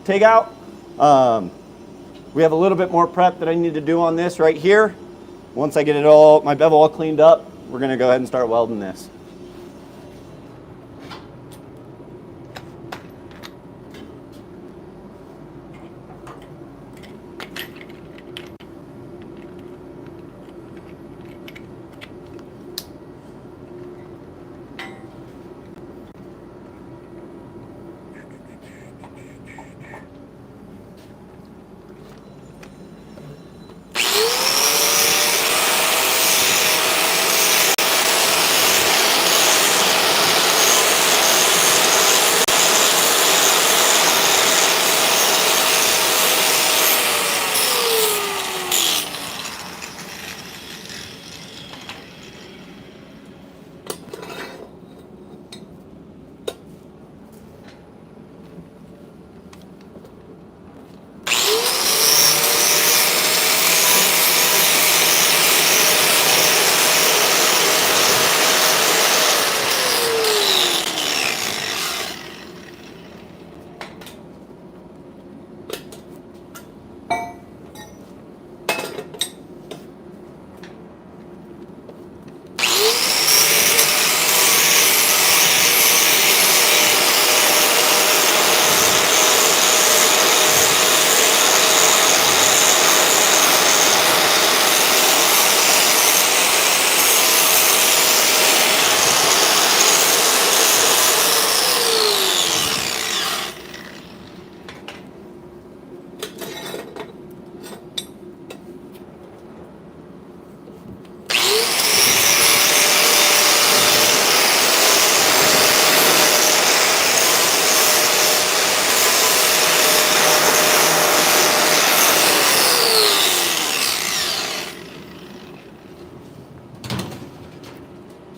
take out. We have a little bit more prep that I need to do on this right here. Once I get it all, my bevel all cleaned up, we're gonna go ahead and start welding this.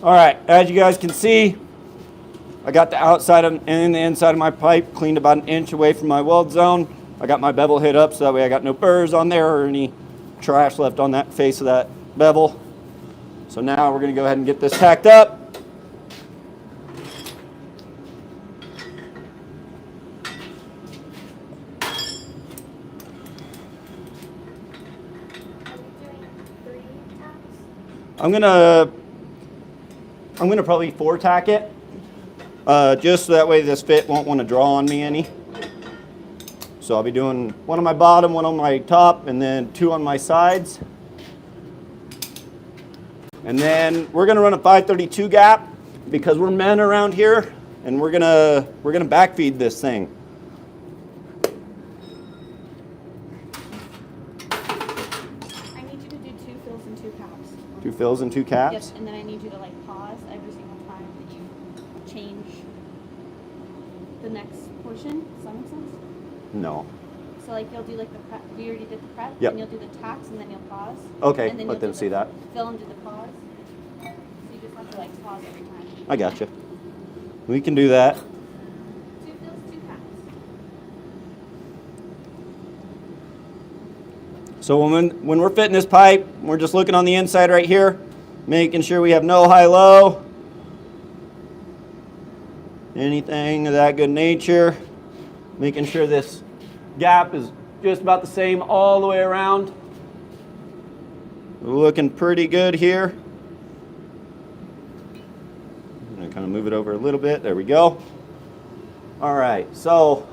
All right, as you guys can see, I got the outside and the inside of my pipe cleaned about an inch away from my weld zone. I got my bevel hit up so that way I got no burrs on there or any trash left on that face of that bevel. So now we're gonna go ahead and get this tacked up. I'm gonna probably 4-tack it, just so that way this fit won't want to draw on me any. So I'll be doing one on my bottom, one on my top, and then 2 on my sides. And then we're gonna run a 532 gap because we're men around here, and we're gonna backfeed this thing. I need you to do 2 fills and 2 caps. 2 fills and 2 caps? Yes, and then I need you to pause every single time that you change the next portion. Does that make sense? No. So you'll do the prep. We already did the prep. Yep. And you'll do the tacks and then you'll pause. Okay, and then let them see that. Fill and do the pause. So you just have to pause every time. I gotcha. We can do that. 2 fills, 2 caps. So when we're fitting this pipe, we're just looking on the inside right here, making sure we have no high-low, anything of that good nature, making sure this gap is just about the same all the way around. We're looking pretty good here. I'm going to kind of move it over a little bit. There we go. All right, so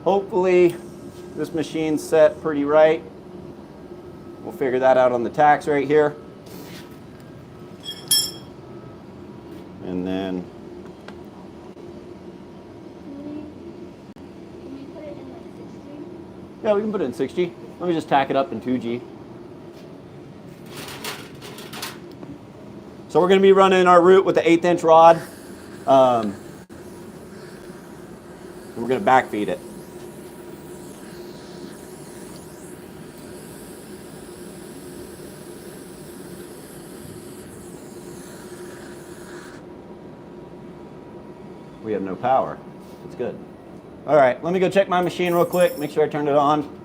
hopefully this machine's set pretty right. We'll figure that out on the tacks right here. And then Can we put it in 6G? yeah, we can put it in 6G. Let me just tack it up in 2G. So we're going to be running our root with the 1/8 inch rod. And we're going to backfeed it. We have no power. It's good. All right, let me go check my machine real quick, make sure I turned it on.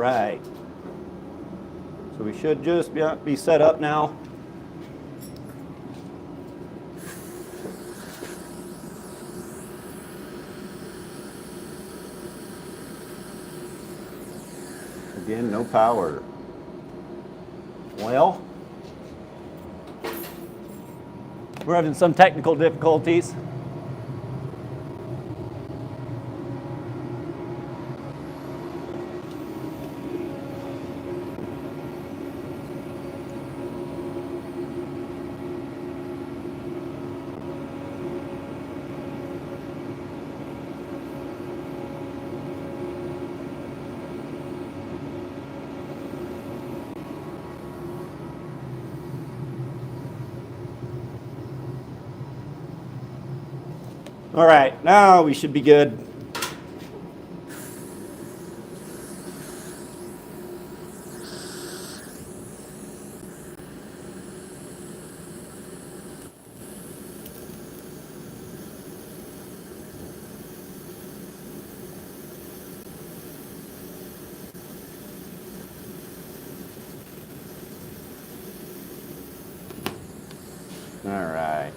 right. So we should just be set up now. Again, no power. Well, we're having some technical difficulties. All right, now we should be good. All right.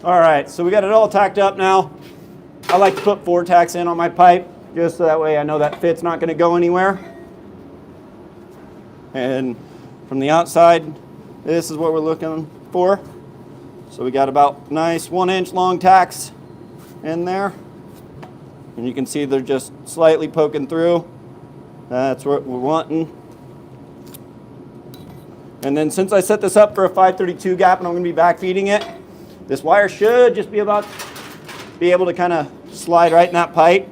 All right, so we got it all tacked up now. I like to put 4 tacks in on my pipe, just so that way I know that fit's not gonna go anywhere. And from the outside, this is what we're looking for. So we got about nice 1-inch long tacks in there. And you can see they're just slightly poking through. That's what we're wanting. And then since I set this up for a 532 gap and I'm gonna be backfeeding it, this wire should just be able to kind of slide right in that pipe.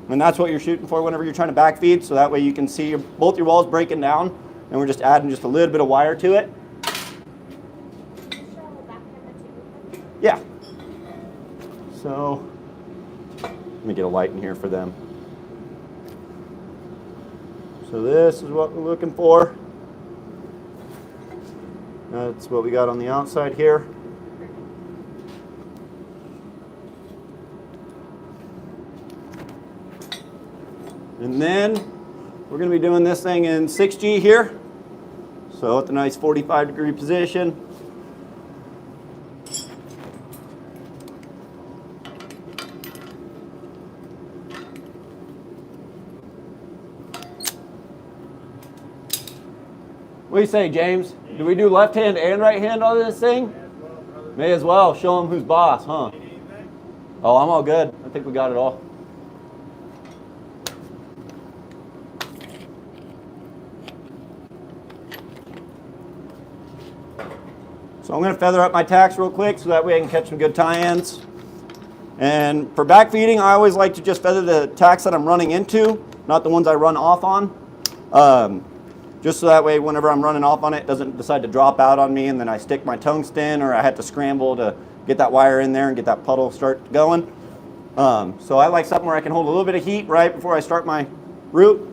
And that's what you're shooting for whenever you're trying to backfeed. So that way you can see both your walls breaking down, and we're just adding just a little bit of wire to it. Yeah. So let me get a light in here for them. So this is what we're looking for. That's what we got on the outside here. And then we're going to be doing this thing in 6G here. So at the nice 45-degree position. What do you say, James? Do we do left hand and right hand on this thing? May as well. Show them who's boss, huh? Oh, I'm all good. I think we got it all. So I'm going to feather up my tacks real quick so that way I can catch some good tie-ins. And for backfeeding, I always like to just feather the tacks that I'm running into, not the ones I run off on. Just so that way whenever I'm running off on it, it doesn't decide to drop out on me and then I stick my tungsten or I had to scramble to get that wire in there and get that puddle start going. So I like something where I can hold a little bit of heat right before I start my route.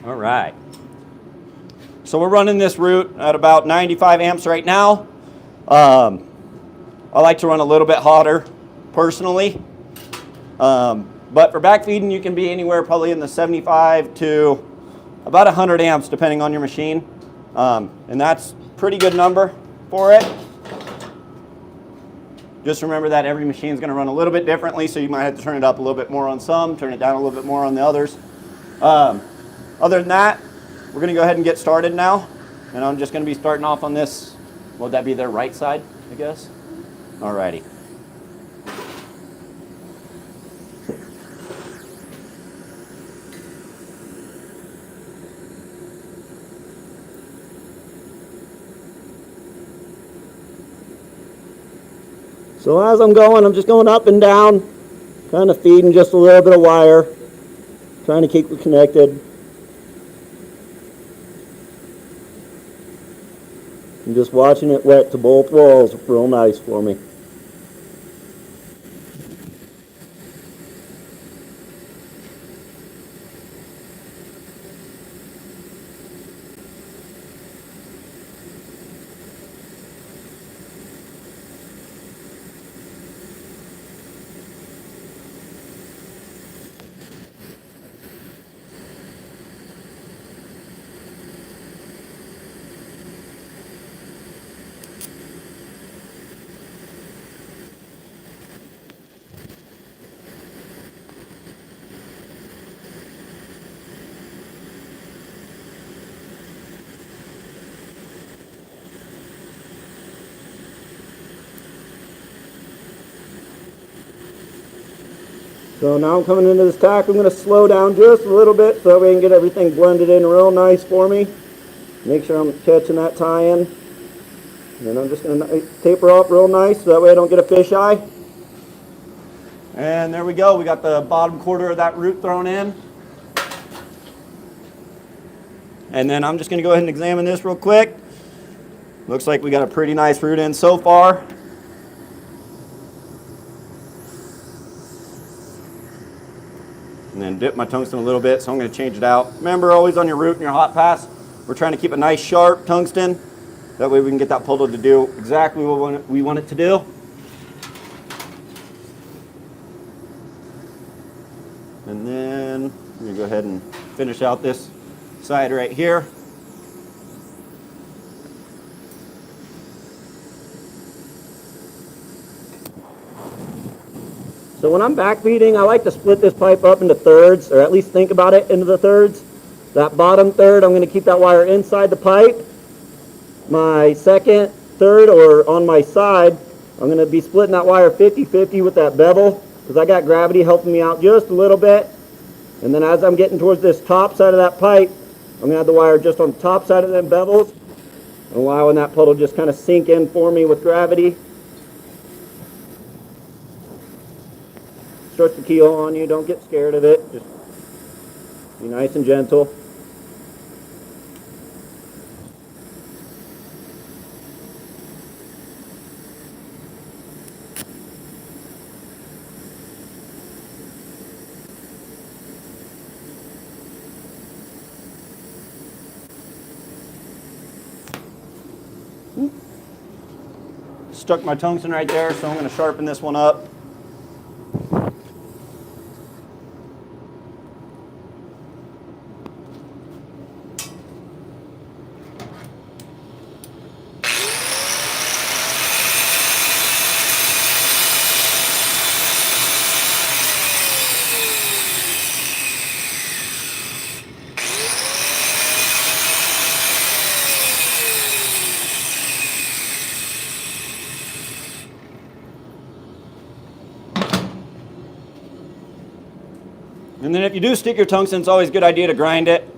All right. So we're running this route at about 95 amps right now. I like to run a little bit hotter personally. But for backfeeding, you can be anywhere probably in the 75 to about 100 amps depending on your machine. And that's a pretty good number for it. Just remember that every machine is going to run a little bit differently, so you might have to turn it up a little bit more on some, turn it down a little bit more on the others. Other than that, we're going to go ahead and get started now. And I'm just going to be starting off on this, would that be their right side, I guess? Alrighty. So as I'm going, I'm just going up and down, kind of feeding just a little bit of wire, trying to keep it connected. And just watching it wet to both walls, real nice for me. So now I'm coming into this tack. I'm going to slow down just a little bit so that we can get everything blended in real nice for me. Make sure I'm catching that tie-in. And then I'm just going to taper off real nice so that way I don't get a fisheye. And there we go. We got the bottom quarter of that root thrown in. And then I'm just going to go ahead and examine this real quick. Looks like we got a pretty nice root in so far. And then dip my tungsten a little bit, so I'm going to change it out. Remember, always on your root and your hot pass, we're trying to keep a nice sharp tungsten. That way we can get that puddle to do exactly what we want it to do. And then I'm going to go ahead and finish out this side right here. So when I'm backfeeding, I like to split this pipe up into thirds, or at least think about it into the thirds. That bottom third, I'm going to keep that wire inside the pipe. My second third, or on my side, I'm going to be splitting that wire 50-50 with that bevel, because I got gravity helping me out just a little bit. And then as I'm getting towards this top side of that pipe, I'm going to have the wire just on the top side of them bevels, allowing that puddle just kind of sink in for me with gravity. Starts to keel on you, don't get scared of it, just be nice and gentle. Stuck my tungsten right there, so I'm going to sharpen this one up. And then if you do stick your tungsten, it's always a good idea to grind it.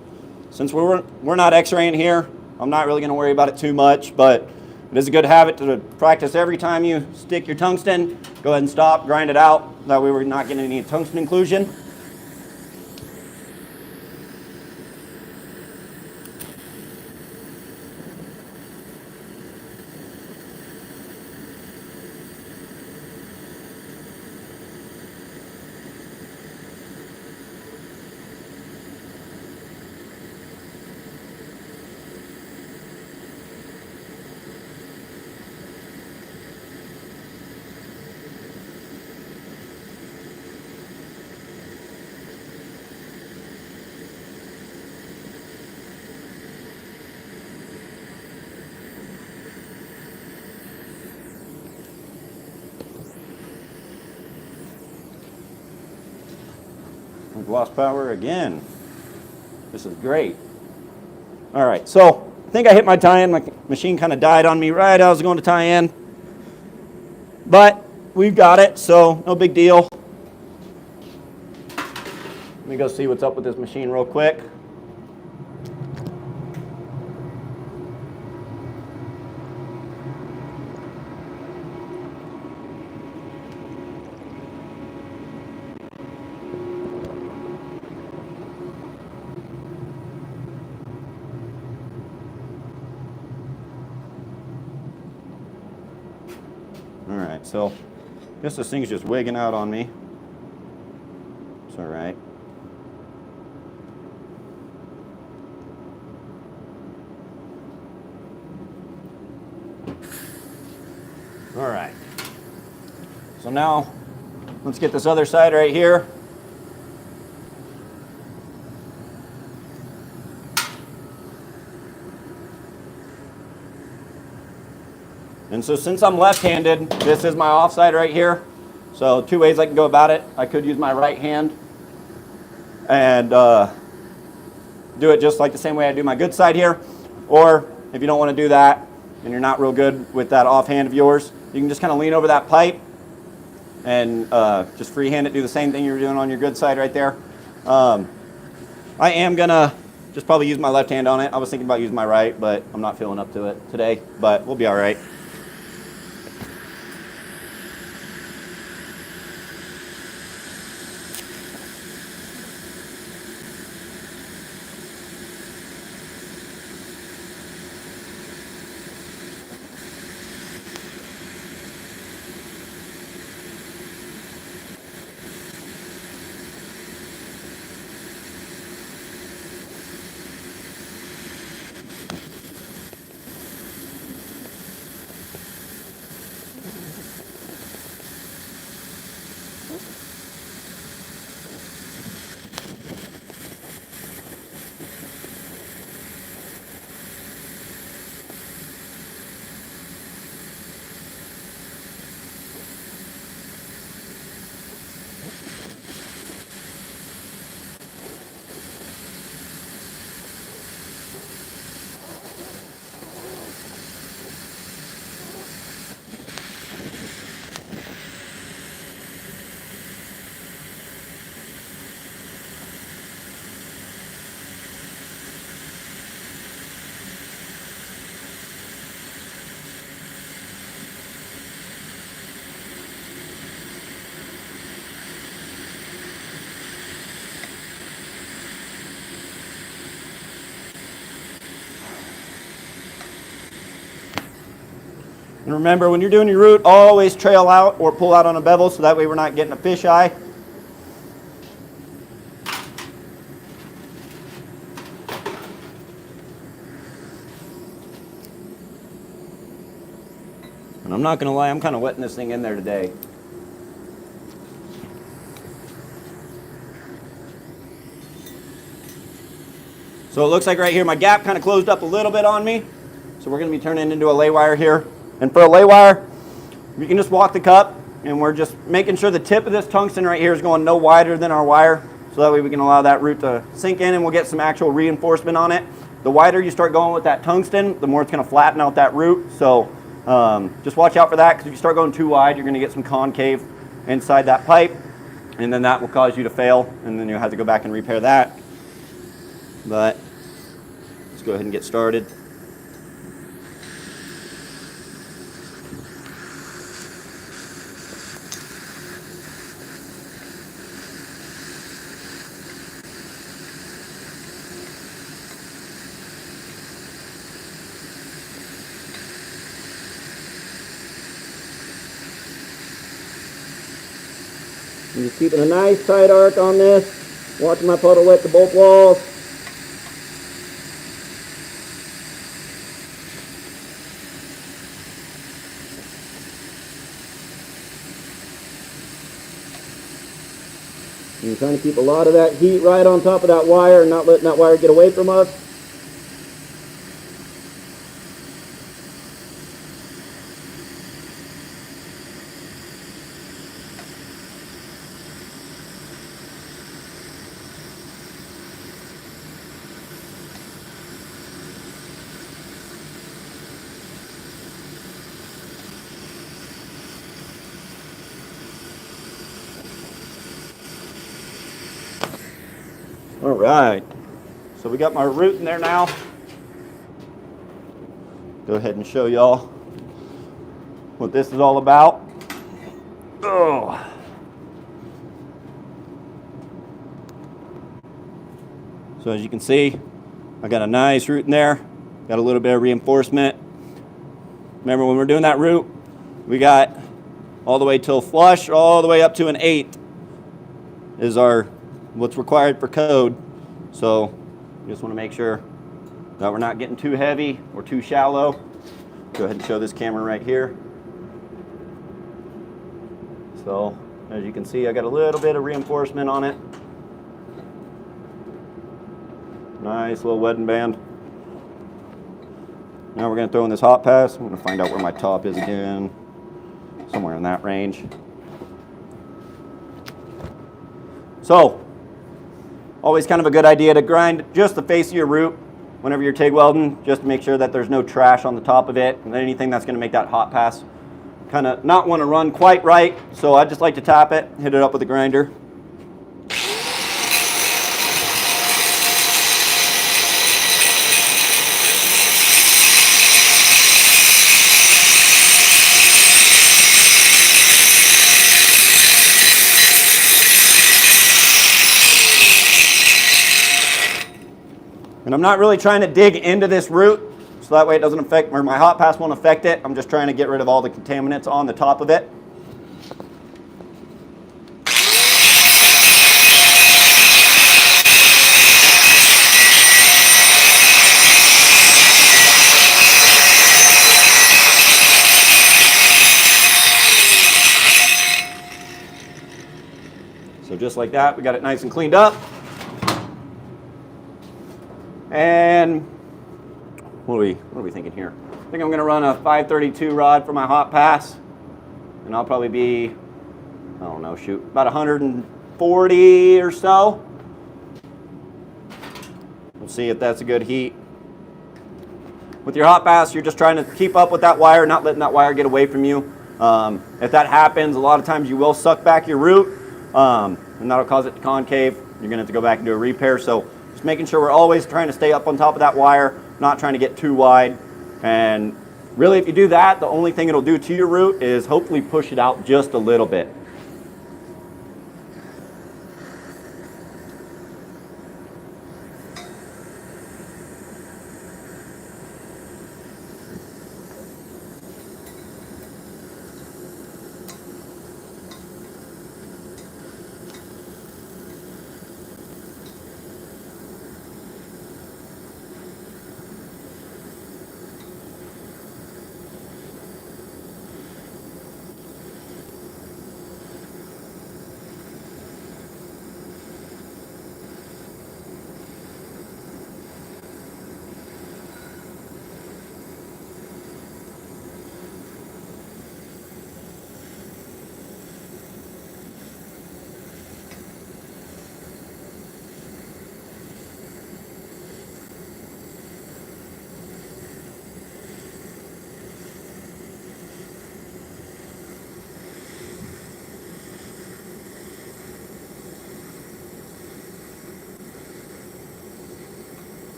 Since we're not x-raying here, I'm not really going to worry about it too much, but it is a good habit to practice every time you stick your tungsten. Go ahead and stop, grind it out. That way we're not getting any tungsten inclusion. We've lost power again. This is great. All right, so I think I hit my tie-in. My machine kind of died on me right as I was going to tie in. But we've got it, so no big deal. Let me go see what's up with this machine real quick. All right, so I guess this thing's just wigging out on me. It's all right. All right. So now let's get this other side right here. And so since I'm left-handed, this is my offside right here. So two ways I can go about it. I could use my right hand and do it just like the same way I do my good side here. Or if you don't want to do that and you're not real good with that offhand of yours, you can just kind of lean over that pipe and just freehand it, do the same thing you're doing on your good side right there. I am going to just probably use my left hand on it. I was thinking about using my right, but I'm not feeling up to it today, but we'll be all right. And remember, when you're doing your root, always trail out or pull out on a bevel so that way we're not getting a fisheye. And I'm not gonna lie, I'm kind of wetting this thing in there today. So it looks like right here my gap kind of closed up a little bit on me. So we're gonna be turning into a lay wire here. And for a lay wire, you can just walk the cup, and we're just making sure the tip of this tungsten right here is going no wider than our wire, so that way we can allow that root to sink in and we'll get some actual reinforcement on it. The wider you start going with that tungsten, the more it's gonna flatten out that root. So just watch out for that, because if you start going too wide, you're gonna get some concave inside that pipe, and then that will cause you to fail, and then you'll have to go back and repair that. But let's go ahead and get started. I'm just keeping a nice tight arc on this, watching my puddle wet to both walls. And you're trying to keep a lot of that heat right on top of that wire and not letting that wire get away from us. All right, so we got my root in there now. Go ahead and show y'all what this is all about. Oh. So as you can see, I got a nice root in there. Got a little bit of reinforcement. Remember, when we're doing that root, we got all the way till flush, all the way up to an 8 is what's required for code. So you just want to make sure that we're not getting too heavy or too shallow. Go ahead and show this camera right here. So as you can see, I got a little bit of reinforcement on it. Nice little wedding band. Now we're going to throw in this hot pass. I'm going to find out where my top is again. Somewhere in that range. So, always kind of a good idea to grind just the face of your root whenever you're TIG welding, just to make sure that there's no trash on the top of it and anything that's going to make that hot pass kind of not want to run quite right. So I just like to tap it, hit it up with a grinder. And I'm not really trying to dig into this root, so that way it doesn't affect, or my hot pass won't affect it. I'm just trying to get rid of all the contaminants on the top of it. So just like that, we got it nice and cleaned up. And what are we thinking here? I think I'm going to run a 532 rod for my hot pass, and I'll probably be, I don't know, shoot, about 140 or so. We'll see if that's a good heat. With your hot pass, you're just trying to keep up with that wire, not letting that wire get away from you. If that happens, a lot of times you will suck back your root, and that'll cause it to concave. You're going to have to go back and do a repair. So just making sure we're always trying to stay up on top of that wire, not trying to get too wide. And really, if you do that, the only thing it'll do to your root is hopefully push it out just a little bit.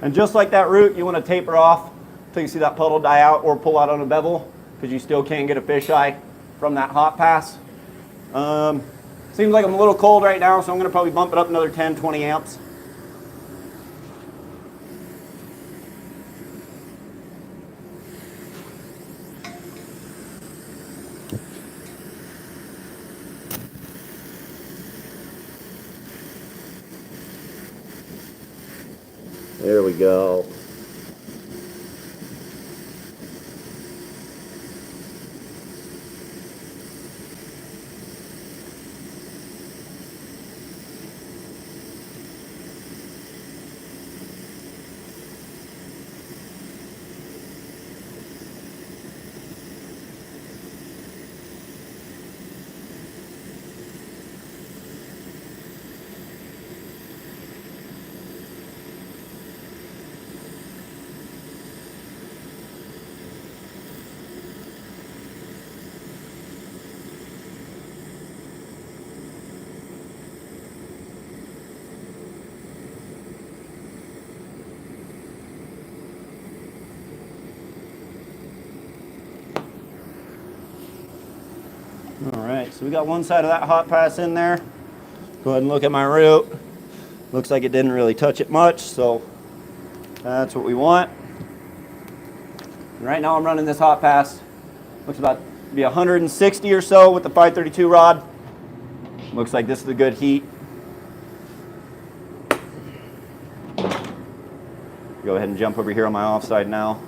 And just like that root, you want to taper off until you see that puddle die out or pull out on a bevel, because you still can't get a fisheye from that hot pass. Seems like I'm a little cold right now, so I'm going to probably bump it up another 10, 20 amps. There we go. All right, so we got one side of that hot pass in there. Go ahead and look at my root. Looks like it didn't really touch it much, so that's what we want. And right now I'm running this hot pass. Looks about to be 160 or so with the 532 rod. Looks like this is a good heat. Go ahead and jump over here on my offside now.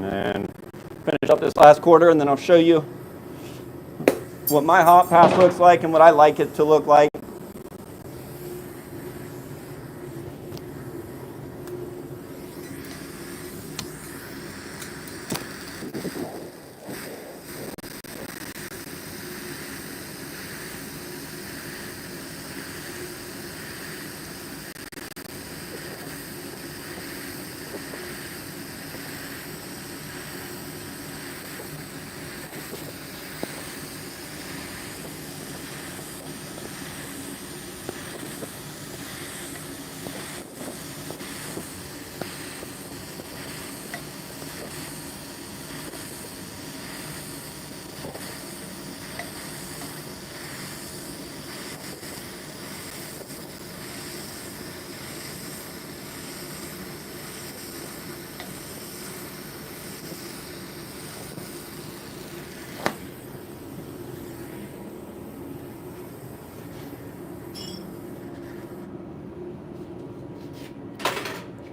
And finish up this last quarter, and then I'll show you what my hot pass looks like and what I like it to look like.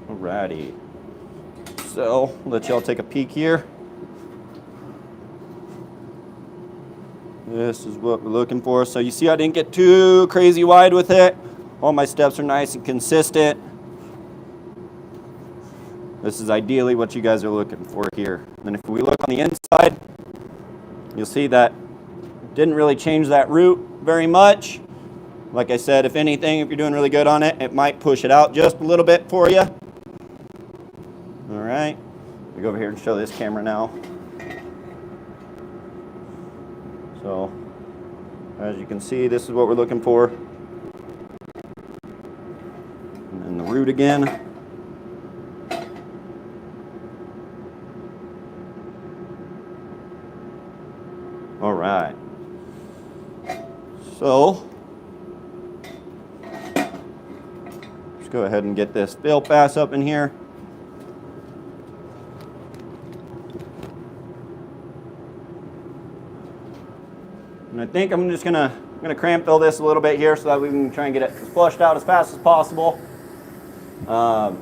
Alrighty, so let y'all take a peek here. This is what we're looking for. So you see I didn't get too crazy wide with it. All my steps are nice and consistent. This is ideally what you guys are looking for here. And if we look on the inside, you'll see that didn't really change that root very much. Like I said, if anything, if you're doing really good on it, it might push it out just a little bit for you. All right, we go over here and show this camera now. So, as you can see, this is what we're looking for. And then the root again. So let's go ahead and get this fill pass up in here. And I think I'm just gonna cramp fill this a little bit here so that we can try and get it flushed out as fast as possible. I'm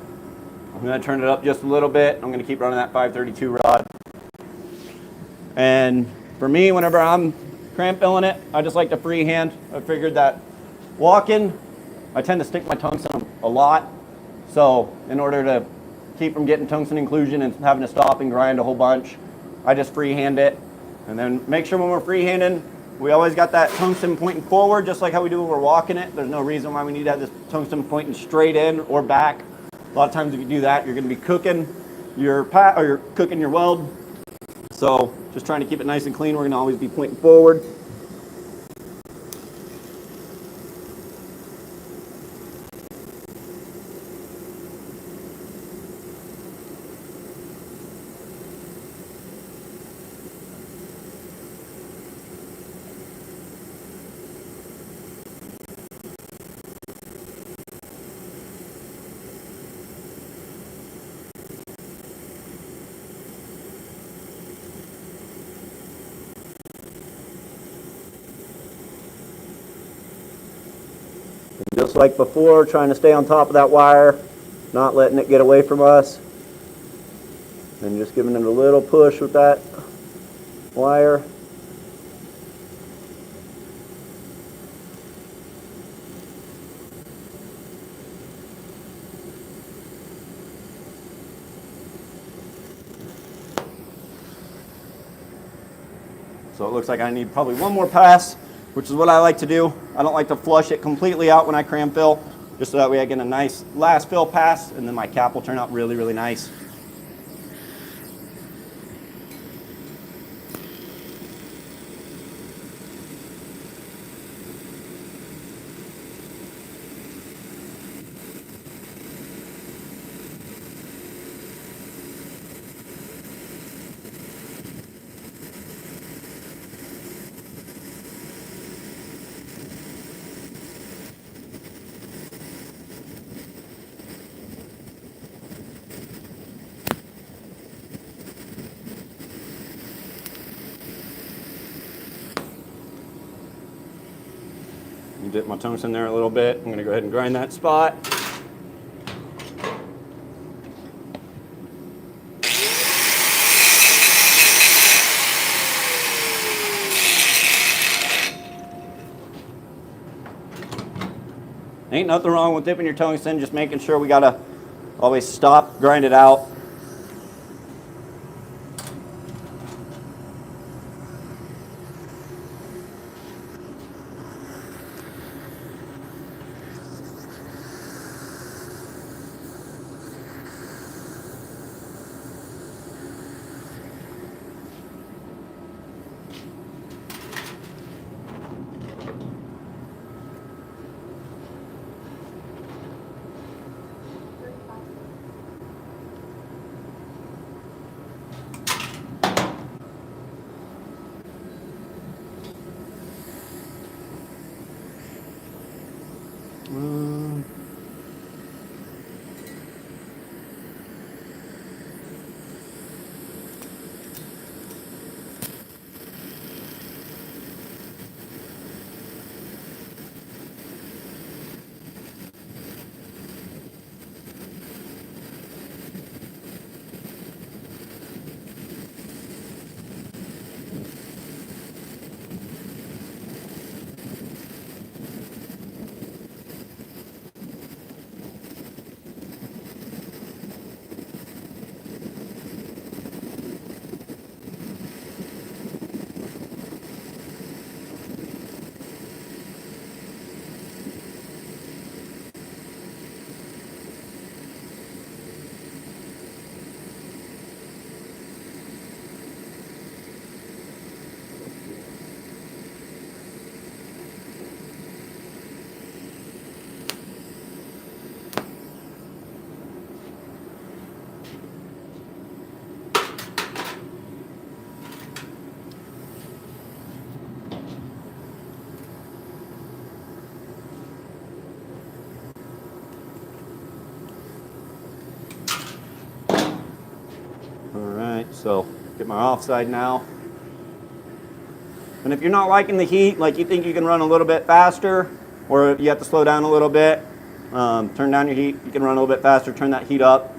gonna turn it up just a little bit. I'm gonna keep running that 532 rod. And for me, whenever I'm cramp filling it, I just like to freehand. I figured that walking, I tend to stick my tungsten a lot. So in order to keep from getting tungsten inclusion and having to stop and grind a whole bunch, I just freehand it. And then make sure when we're freehanding, we always got that tungsten pointing forward, just like how we do when we're walking it. There's no reason why we need to have this tungsten pointing straight in or back. A lot of times if you do that, you're gonna be cooking your you're cooking your weld. So just trying to keep it nice and clean. We're gonna always be pointing forward. Just like before, trying to stay on top of that wire, not letting it get away from us. And just giving it a little push with that wire. So it looks like I need probably one more pass, which is what I like to do. I don't like to flush it completely out when I cram fill, just so that way I get a nice last fill pass, and then my cap will turn out really, really nice. Dip my tungsten there a little bit. I'm gonna go ahead and grind that spot. Ain't nothing wrong with dipping your tungsten, just making sure we gotta always stop, grind it out. So get my offside now. And if you're not liking the heat, like you think you can run a little bit faster, or if you have to slow down a little bit, turn down your heat, you can run a little bit faster, turn that heat up.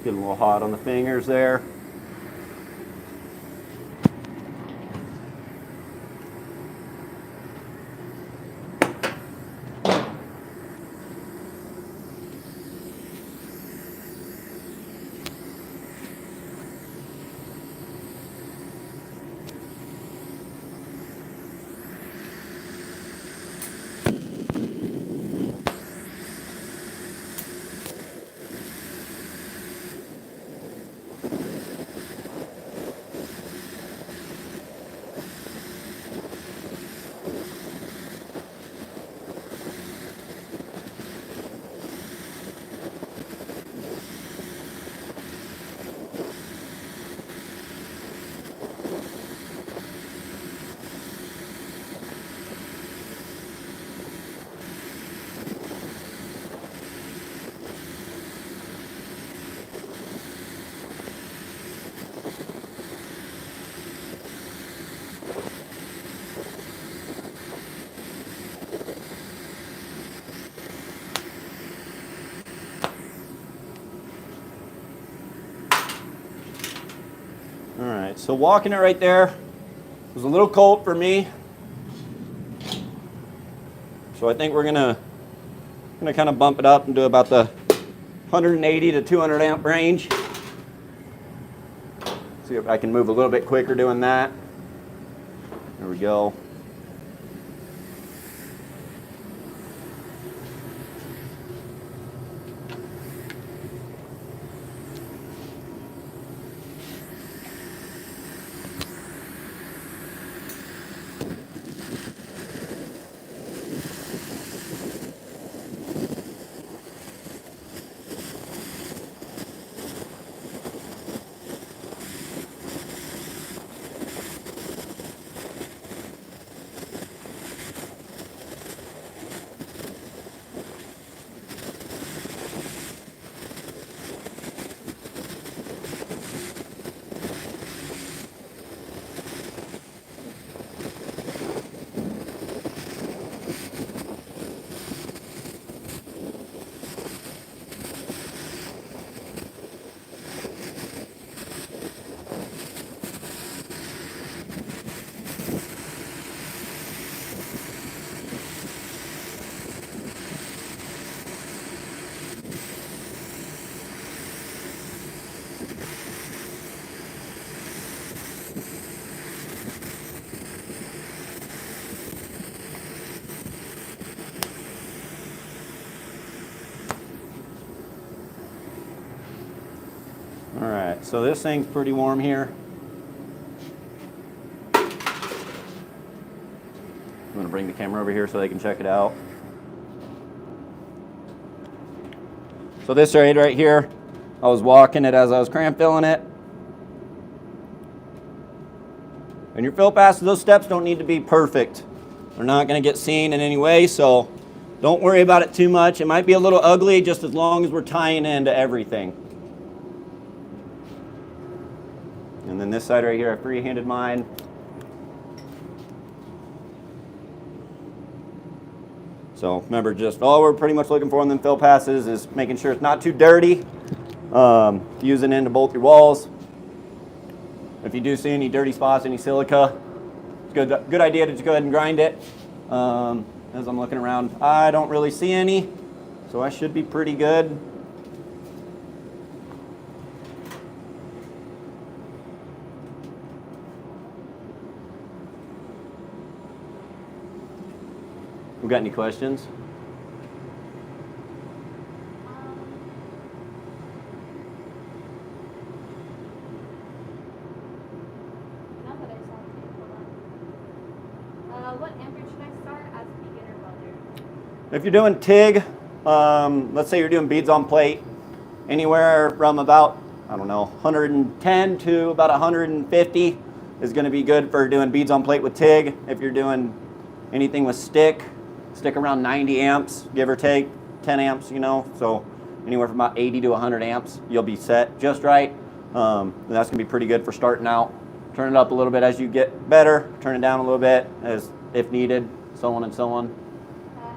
Getting a little hot on the fingers there. All right, so walking it right there was a little cold for me. So I think we're gonna kind of bump it up and do about the 180 to 200 amp range. See if I can move a little bit quicker doing that. There we go. All right, so this thing's pretty warm here. I'm gonna bring the camera over here so they can check it out. So this right here, I was walking it as I was cramp filling it. And your fill passes, those steps don't need to be perfect. They're not gonna get seen in any way, so don't worry about it too much. It might be a little ugly just as long as we're tying into everything. And then this side right here, I free-handed mine. So remember, just all we're pretty much looking for on them fill passes is making sure it's not too dirty. Using into both your walls. If you do see any dirty spots, any silica, it's good idea to just go ahead and grind it. As I'm looking around, I don't really see any, so I should be pretty good. We got any questions? If you're doing TIG, let's say you're doing beads on plate, anywhere from about, I don't know, 110 to about 150 is going to be good for doing beads on plate with TIG. If you're doing anything with stick around 90 amps, give or take 10 amps, you know, so anywhere from about 80 to 100 amps, you'll be set just right. And that's going to be pretty good for starting out. Turn it up a little bit as you get better, turn it down a little bit as if needed, so on and so on.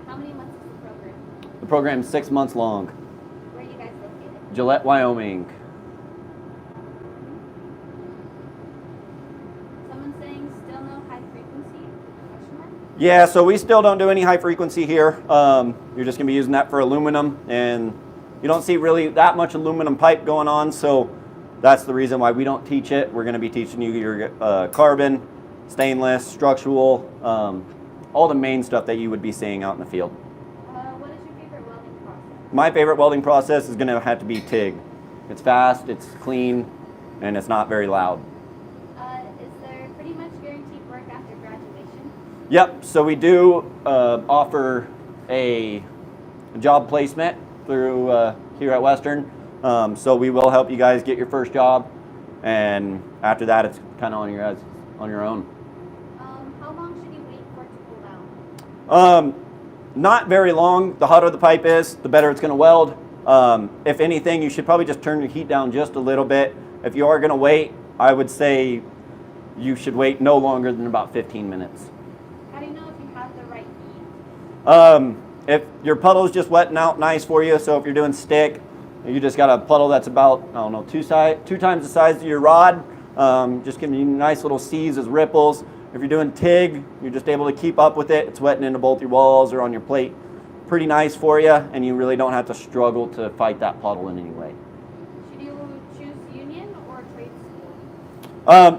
How many months is the program? The program's 6 months long. Where are you guys located? Gillette, Wyoming. Someone's saying still no high frequency? Question mark? Yeah, so we still don't do any high frequency here. You're just gonna be using that for aluminum, and you don't see really that much aluminum pipe going on, so that's the reason why we don't teach it. We're gonna be teaching you your carbon, stainless, structural, all the main stuff that you would be seeing out in the field. What is your favorite welding process? My favorite welding process is gonna have to be TIG. It's fast, it's clean, and it's not very loud. Is there pretty much guaranteed work after graduation? Yep, so we do offer a job placement through here at Western. So we will help you guys get your first job, and after that it's kind of on your own. How long should you wait for it to cool down? Not very long. The hotter the pipe is, the better it's going to weld. If anything, you should probably just turn your heat down just a little bit. If you are going to wait, I would say you should wait no longer than about 15 minutes. How do you know if you have the right heat? If your puddle's just wetting out nice for you, so if you're doing stick, you just got a puddle that's about, I don't know, two times the size of your rod, just giving you nice little seas as ripples. If you're doing TIG, you're just able to keep up with it. It's wetting into both your walls or on your plate. Pretty nice for you, and you really don't have to struggle to fight that puddle in any way. Should you choose union or trade school?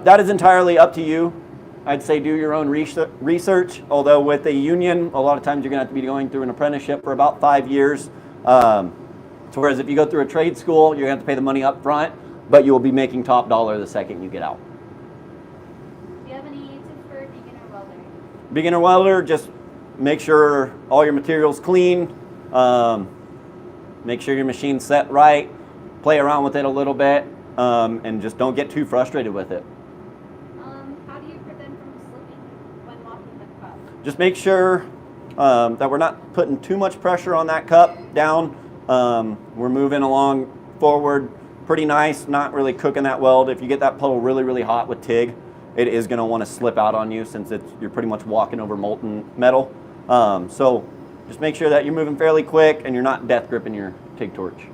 That is entirely up to you. I'd say do your own research, although with a union, a lot of times you're going to have to be going through an apprenticeship for about 5 years. Whereas if you go through a trade school, you're going to have to pay the money up front, but you will be making top dollar the second you get out. Do you have any tips for beginner welder? Beginner welder, just make sure all your material's clean, make sure your machine's set right, play around with it a little bit, and just don't get too frustrated with it. How do you prevent from slipping when walking the cup? Just make sure that we're not putting too much pressure on that cup down. We're moving along forward pretty nice, not really cooking that weld. If you get that puddle really, really hot with TIG, it is going to want to slip out on you since you're pretty much walking over molten metal. So just make sure that you're moving fairly quick and you're not death gripping your TIG torch.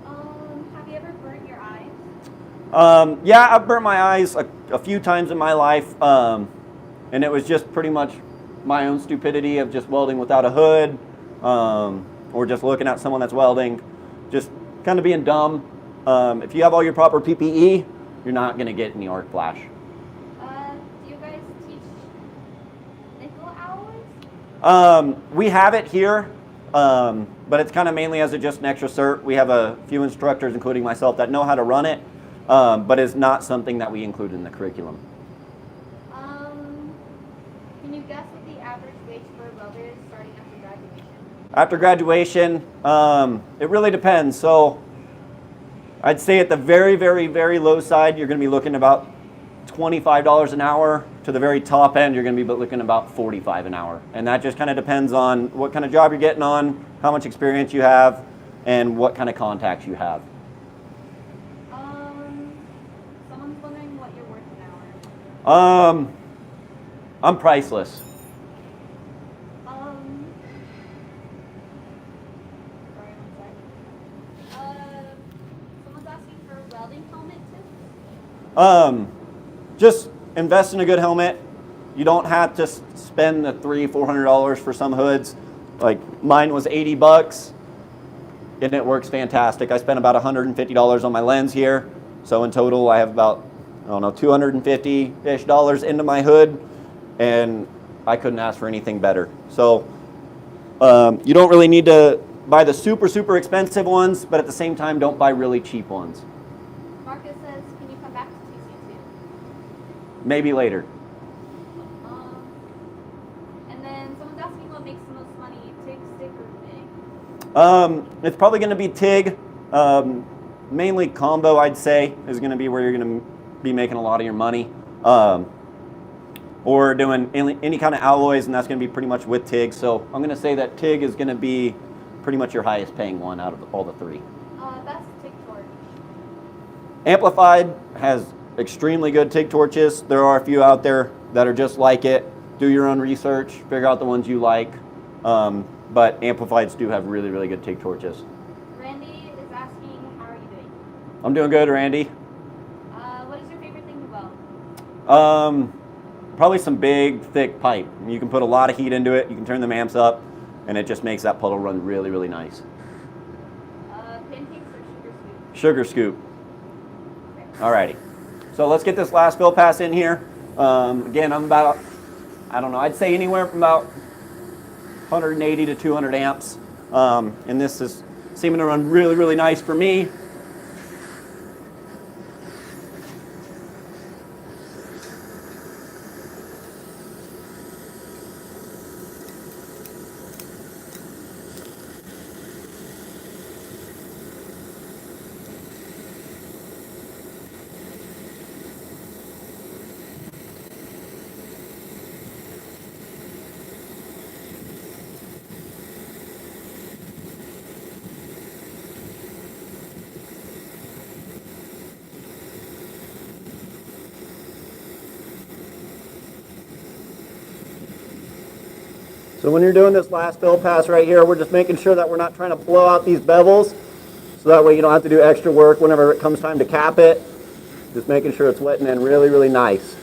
Have you ever burnt your eyes? Yeah, I've burnt my eyes a few times in my life, and it was just pretty much my own stupidity of just welding without a hood, or just looking at someone that's welding, just kind of being dumb. If you have all your proper PPE, you're not going to get any arc flash. Do you guys teach nickel hours? We have it here, but it's kind of mainly as just an extra cert. We have a few instructors, including myself, that know how to run it, but it's not something that we include in the curriculum. Can you guess what the average wage for a welder is starting after graduation? After graduation, it really depends. So I'd say at the very, very, very low side, you're going to be looking about $25 an hour. To the very top end, you're going to be looking about $45 an hour. And that just kind of depends on what kind of job you're getting on, how much experience you have, and what kind of contacts you have. Someone's wondering what you're worth an hour. I'm priceless. Sorry, one sec. Someone's asking for welding helmet tips. Just invest in a good helmet. You don't have to spend the $300-400 for some hoods. Like mine was $80, and it works fantastic. I spent about $150 on my lens here, so in total I have about, I don't know, $250-ish into my hood, and I couldn't ask for anything better. So you don't really need to buy the super, super expensive ones, but at the same time, don't buy really cheap ones. Marcus says, can you come back to TC2? Maybe later. And then someone's asking what makes the most money, TIG It's probably going to be TIG. Mainly combo, I'd say, is going to be where you're going to be making a lot of your money. Or doing any kind of alloys, and that's going to be pretty much with TIG. So I'm going to say that TIG is going to be pretty much your highest paying one out of all the three. Best TIG torch. Amplified has extremely good TIG torches. There are a few out there that are just like it. Do your own research, figure out the ones you like. But Amplifieds do have really, really good TIG torches. Randy is asking, how are you doing? I'm doing good, Randy. What is your favorite thing to weld? Probably some big, thick pipe. You can put a lot of heat into it. You can turn the amps up, and it just makes that puddle run really, really nice. Pancakes or sugar scoop? Sugar scoop. Alrighty. So let's get this last fill pass in here. Again, I'm about, I don't know, I'd say anywhere from about 180 to 200 amps. And this is seeming to run really, really nice for me. So when you're doing this last fill pass right here, we're just making sure that we're not trying to blow out these bevels, so that way you don't have to do extra work whenever it comes time to cap it. Just making sure it's wetting in really, really nice.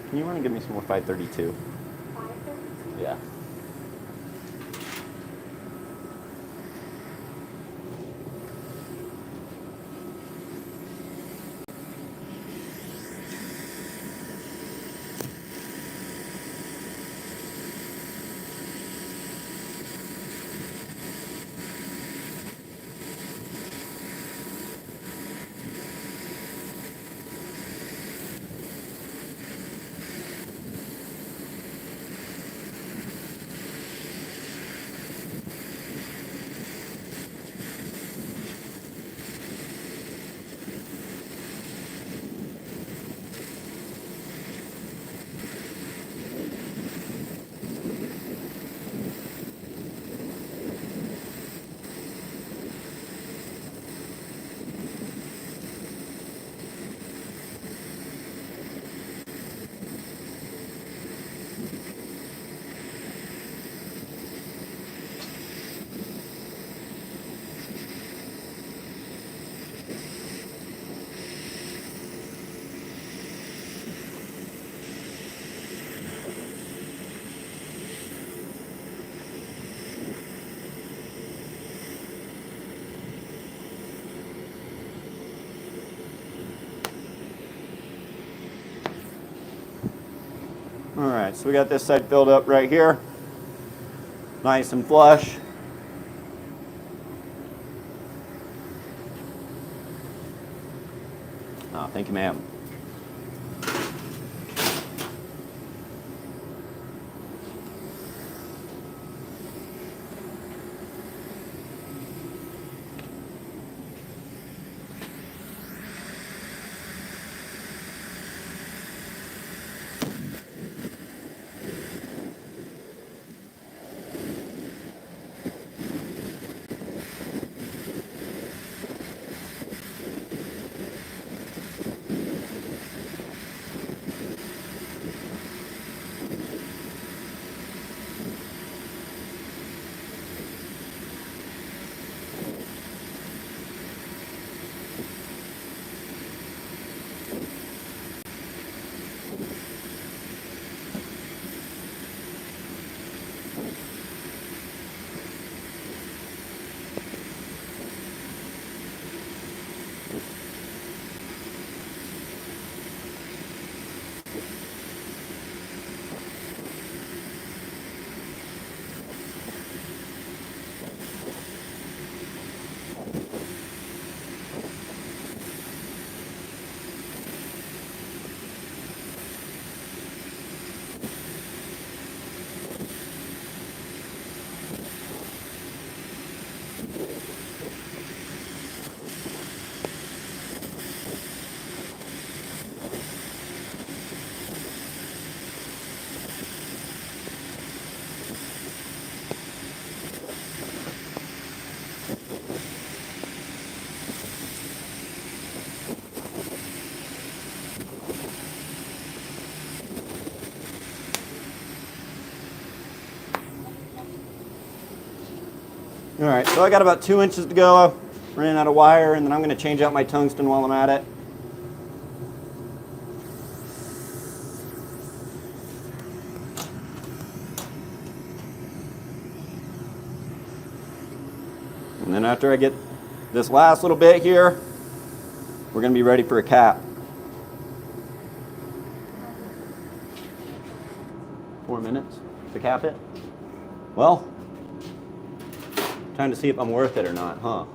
Can you want to give me some more 532? 532? Yeah. All right, so we got this side filled up right here. Nice and flush. Oh, thank you, ma'am. All right, so I got about 2 inches to go. Ran out of wire, and then I'm going to change out my tungsten while I'm at it. And then after I get this last little bit here, we're going to be ready for a cap. 4 minutes to cap it? Well, time to see if I'm worth it or not, huh?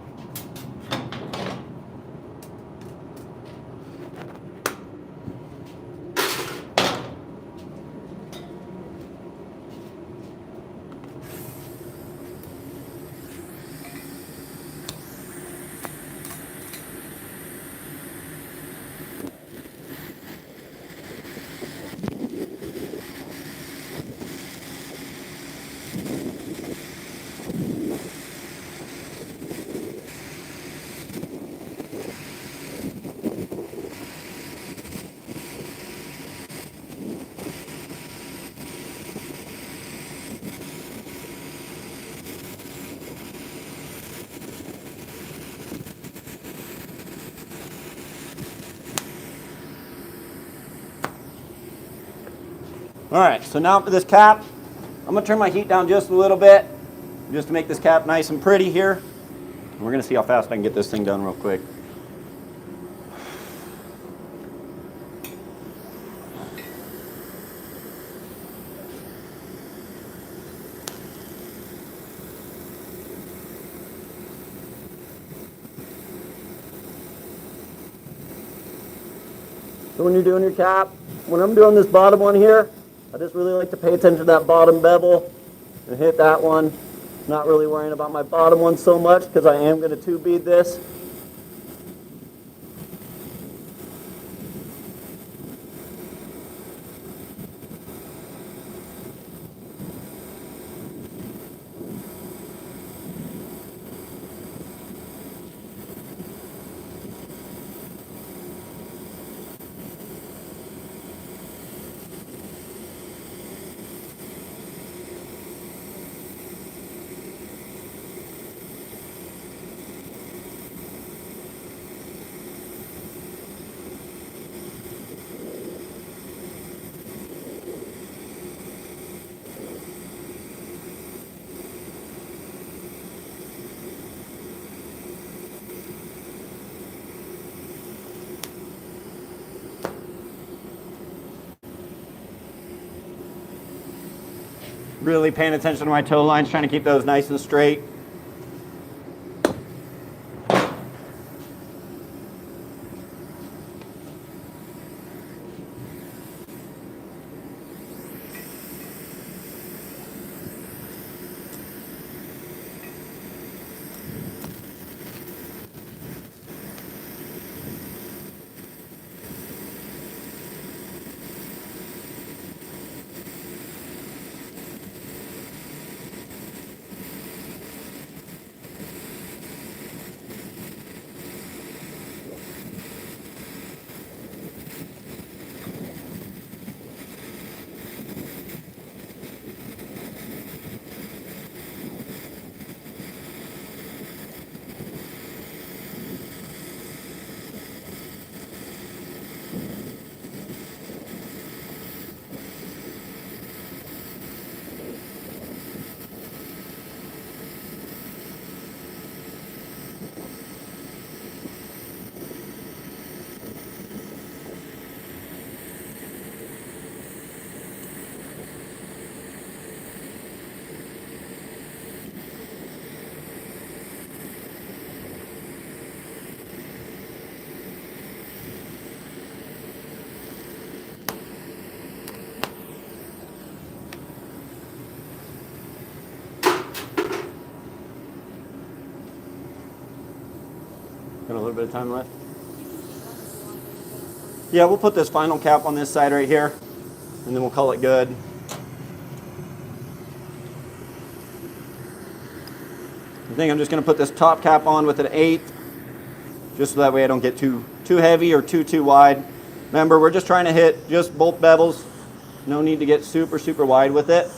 All right, so now for this cap, I'm gonna turn my heat down just a little bit, just to make this cap nice and pretty here. And we're gonna see how fast I can get this thing done real quick. So when you're doing your cap, when I'm doing this bottom one here, I just really like to pay attention to that bottom bevel and hit that one. Not really worrying about my bottom one so much because I am going to tube bead this. Really paying attention to my toe lines, trying to keep those nice and straight. Got a little bit of time left. Yeah, we'll put this final cap on this side right here, and then we'll call it good. I think I'm just going to put this top cap on with an 1/8, just so that way I don't get too heavy or too wide. Remember, we're just trying to hit just both bevels. No need to get super wide with it,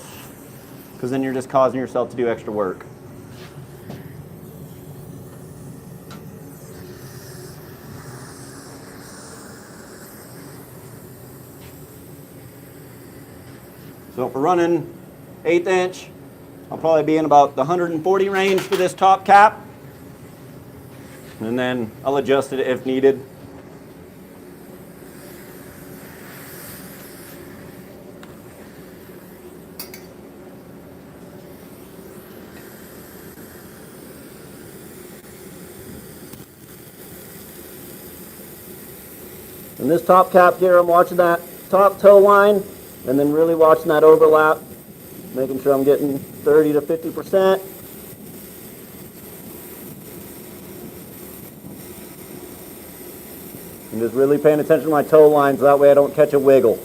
because then you're just causing yourself to do extra work. So if we're running 1/8 inch, I'll probably be in about the 140 range for this top cap. And then I'll adjust it if needed. And this top cap here, I'm watching that top toe line and then really watching that overlap, making sure I'm getting 30 to 50%. And just really paying attention to my toe line so that way I don't catch a wiggle.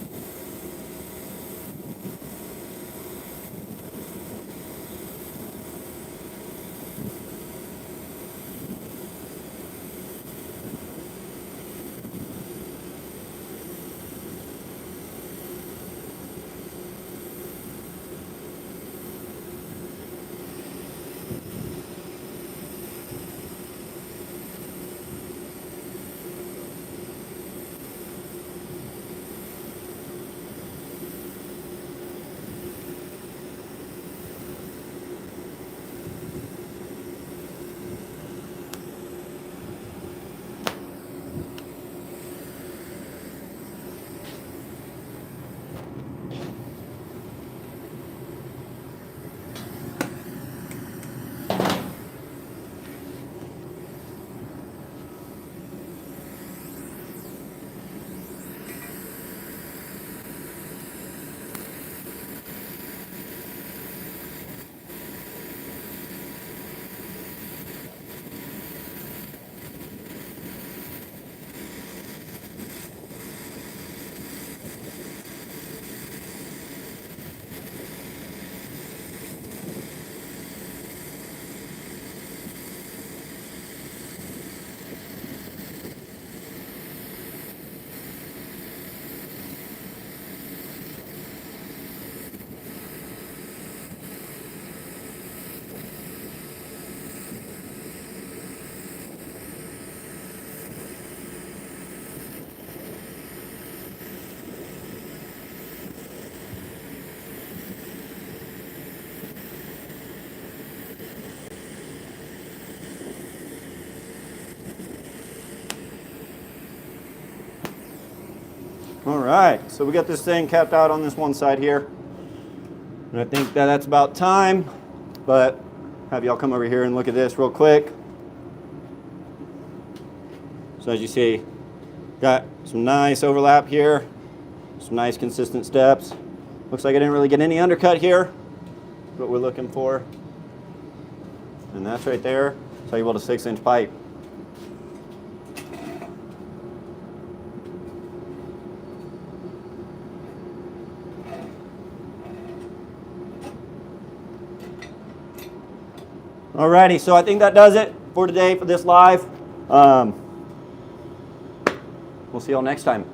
All right, so we got this thing capped out on this one side here. And I think that that's about time, but have y'all come over here and look at this real quick. So as you see, got some nice overlap here, some nice consistent steps. Looks like I didn't really get any undercut here. What we're looking for. And that's right there. That's how you weld a 6-inch pipe. Alrighty, so I think that does it for today for this live. We'll see y'all next time.